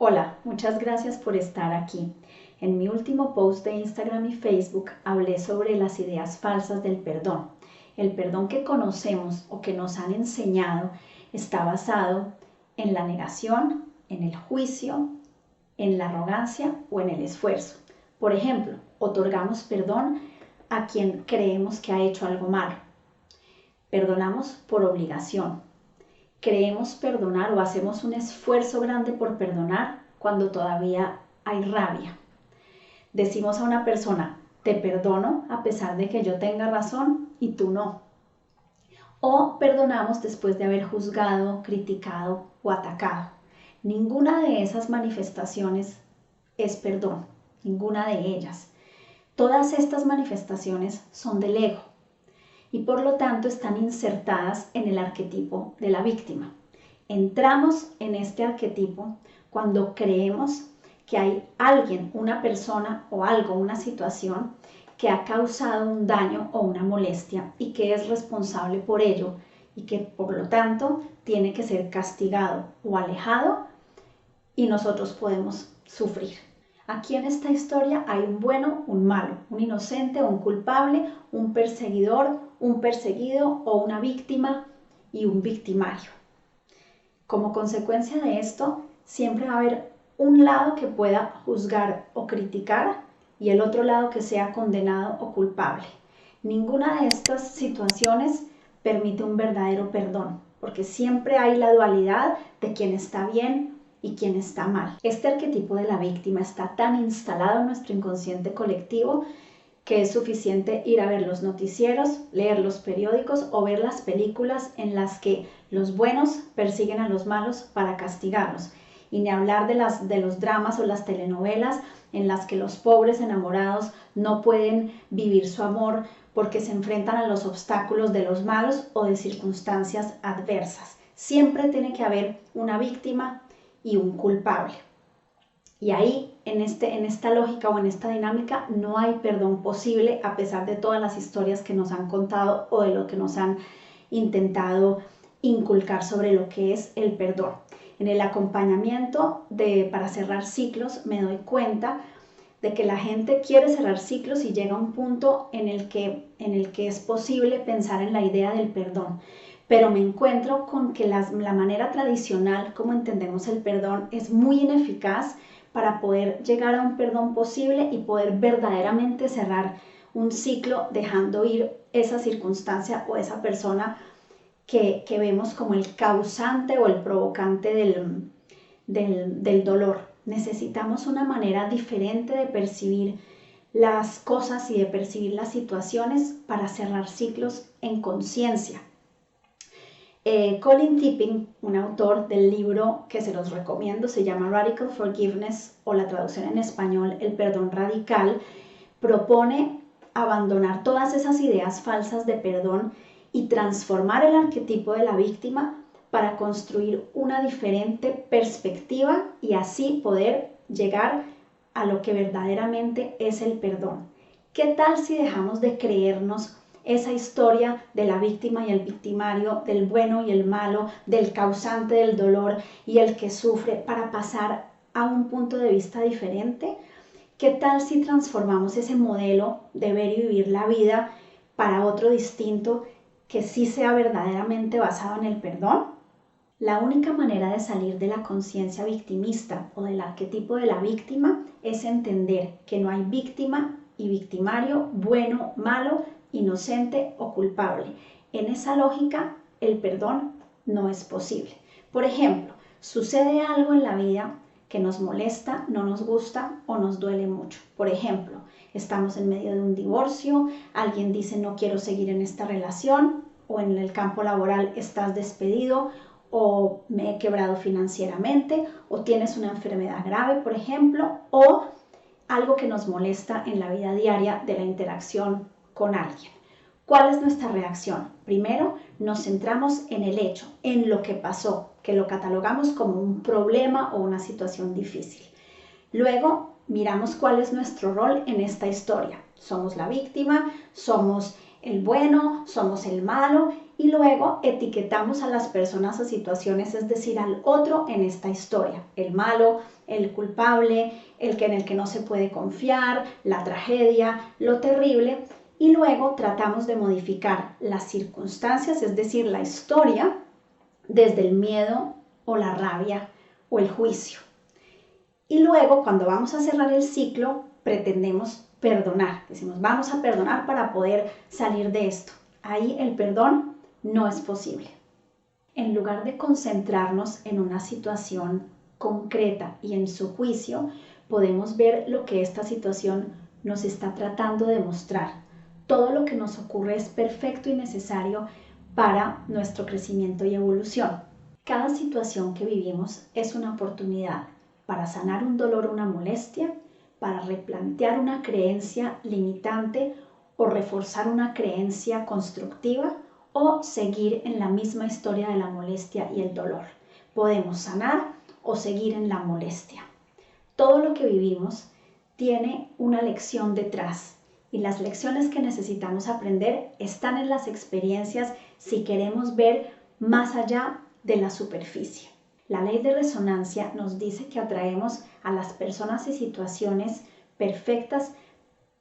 Hola, muchas gracias por estar aquí. En mi último post de Instagram y Facebook hablé sobre las ideas falsas del perdón. El perdón que conocemos o que nos han enseñado está basado en la negación, en el juicio, en la arrogancia o en el esfuerzo. Por ejemplo, otorgamos perdón a quien creemos que ha hecho algo malo. Perdonamos por obligación. Creemos perdonar o hacemos un esfuerzo grande por perdonar cuando todavía hay rabia. Decimos a una persona, te perdono a pesar de que yo tenga razón y tú no. O perdonamos después de haber juzgado, criticado o atacado. Ninguna de esas manifestaciones es perdón, ninguna de ellas. Todas estas manifestaciones son del ego y por lo tanto están insertadas en el arquetipo de la víctima. Entramos en este arquetipo cuando creemos que hay alguien, una persona o algo, una situación que ha causado un daño o una molestia y que es responsable por ello y que por lo tanto tiene que ser castigado o alejado y nosotros podemos sufrir. Aquí en esta historia hay un bueno, un malo, un inocente, un culpable, un perseguidor, un perseguido o una víctima y un victimario. Como consecuencia de esto, siempre va a haber un lado que pueda juzgar o criticar y el otro lado que sea condenado o culpable. Ninguna de estas situaciones permite un verdadero perdón, porque siempre hay la dualidad de quien está bien y quien está mal. Este arquetipo de la víctima está tan instalado en nuestro inconsciente colectivo que es suficiente ir a ver los noticieros, leer los periódicos o ver las películas en las que los buenos persiguen a los malos para castigarlos. Y ni hablar de los dramas o las telenovelas en las que los pobres enamorados no pueden vivir su amor porque se enfrentan a los obstáculos de los malos o de circunstancias adversas. Siempre tiene que haber una víctima y un culpable. Y ahí, en esta lógica o en esta dinámica, no hay perdón posible a pesar de todas las historias que nos han contado o de lo que nos han intentado inculcar sobre lo que es el perdón. En el acompañamiento para cerrar ciclos me doy cuenta de que la gente quiere cerrar ciclos y llega a un punto en el que es posible pensar en la idea del perdón. Pero me encuentro con que la manera tradicional como entendemos el perdón es muy ineficaz para poder llegar a un perdón posible y poder verdaderamente cerrar un ciclo dejando ir esa circunstancia o esa persona que vemos como el causante o el provocante del dolor. Necesitamos una manera diferente de percibir las cosas y de percibir las situaciones para cerrar ciclos en conciencia. Colin Tipping, un autor del libro que se los recomiendo, se llama Radical Forgiveness o la traducción en español, El perdón radical, propone abandonar todas esas ideas falsas de perdón y transformar el arquetipo de la víctima para construir una diferente perspectiva y así poder llegar a lo que verdaderamente es el perdón. ¿Qué tal si dejamos de creernos esa historia de la víctima y el victimario, del bueno y el malo, del causante del dolor y el que sufre, para pasar a un punto de vista diferente? ¿Qué tal si transformamos ese modelo de ver y vivir la vida para otro distinto que sí sea verdaderamente basado en el perdón? La única manera de salir de la conciencia victimista o del arquetipo de la víctima es entender que no hay víctima y victimario, bueno, malo, inocente o culpable. En esa lógica, el perdón no es posible. Por ejemplo, sucede algo en la vida que nos molesta, no nos gusta o nos duele mucho. Por ejemplo, estamos en medio de un divorcio, alguien dice no quiero seguir en esta relación, o en el campo laboral estás despedido, o me he quebrado financieramente, o tienes una enfermedad grave, por ejemplo, o algo que nos molesta en la vida diaria de la interacción con alguien. ¿Cuál es nuestra reacción? Primero, nos centramos en el hecho, en lo que pasó, que lo catalogamos como un problema o una situación difícil. Luego, miramos cuál es nuestro rol en esta historia. ¿Somos la víctima? ¿Somos el bueno? ¿Somos el malo? y luego etiquetamos a las personas o situaciones, es decir, al otro en esta historia, el malo, el culpable, en el que no se puede confiar, la tragedia, lo terrible, y luego tratamos de modificar las circunstancias, es decir, la historia, desde el miedo o la rabia o el juicio. Y luego, cuando vamos a cerrar el ciclo, pretendemos perdonar. Decimos, vamos a perdonar para poder salir de esto. Ahí el perdón no es posible. En lugar de concentrarnos en una situación concreta y en su juicio, podemos ver lo que esta situación nos está tratando de mostrar. Todo lo que nos ocurre es perfecto y necesario para nuestro crecimiento y evolución. Cada situación que vivimos es una oportunidad para sanar un dolor o una molestia, para replantear una creencia limitante o reforzar una creencia constructiva o seguir en la misma historia de la molestia y el dolor. Podemos sanar o seguir en la molestia. Todo lo que vivimos tiene una lección detrás y las lecciones que necesitamos aprender están en las experiencias si queremos ver más allá de la superficie. La ley de resonancia nos dice que atraemos a las personas y situaciones perfectas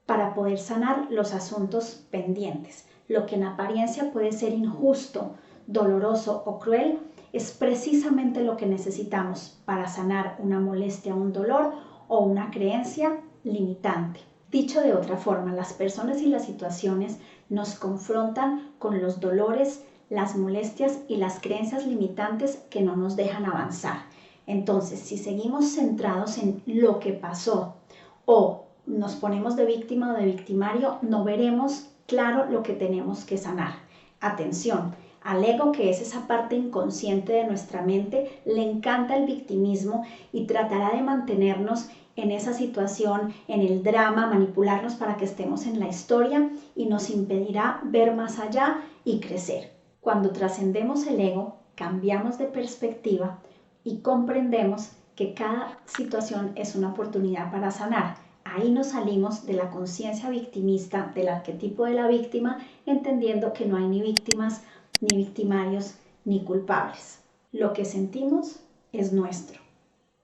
para poder sanar los asuntos pendientes. Lo que en apariencia puede ser injusto, doloroso o cruel es precisamente lo que necesitamos para sanar una molestia, un dolor o una creencia limitante. Dicho de otra forma, las personas y las situaciones nos confrontan con los dolores, las molestias y las creencias limitantes que no nos dejan avanzar. Entonces, si seguimos centrados en lo que pasó o nos ponemos de víctima o de victimario, no veremos claro lo que tenemos que sanar. Atención, al ego, que es esa parte inconsciente de nuestra mente, le encanta el victimismo y tratará de mantenernos en esa situación, en el drama, manipularnos para que estemos en la historia y nos impedirá ver más allá y crecer. Cuando trascendemos el ego, cambiamos de perspectiva y comprendemos que cada situación es una oportunidad para sanar. Ahí nos salimos de la conciencia victimista, del arquetipo de la víctima, entendiendo que no hay ni víctimas, ni victimarios, ni culpables. Lo que sentimos es nuestro.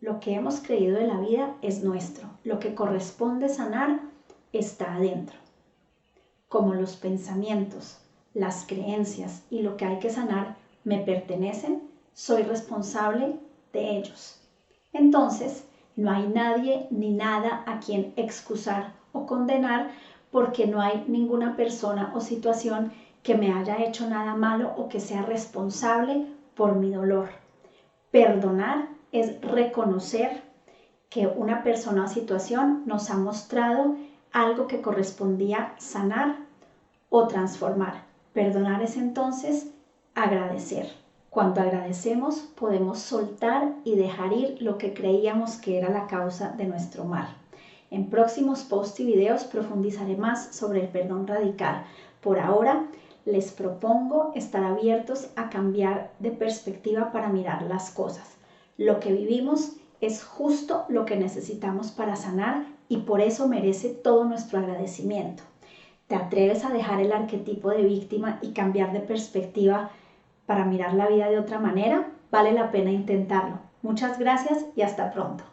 Lo que hemos creído de la vida es nuestro. Lo que corresponde sanar está adentro. Como los pensamientos, las creencias y lo que hay que sanar me pertenecen, soy responsable de ellos. Entonces, no hay nadie ni nada a quien excusar o condenar porque no hay ninguna persona o situación que me haya hecho nada malo o que sea responsable por mi dolor. Perdonar es reconocer que una persona o situación nos ha mostrado algo que correspondía sanar o transformar. Perdonar es entonces agradecer. Cuando agradecemos podemos soltar y dejar ir lo que creíamos que era la causa de nuestro mal. En próximos posts y videos profundizaré más sobre el perdón radical. Por ahora les propongo estar abiertos a cambiar de perspectiva para mirar las cosas. Lo que vivimos es justo lo que necesitamos para sanar y por eso merece todo nuestro agradecimiento. ¿Te atreves a dejar el arquetipo de víctima y cambiar de perspectiva para mirar la vida de otra manera? Vale la pena intentarlo. Muchas gracias y hasta pronto.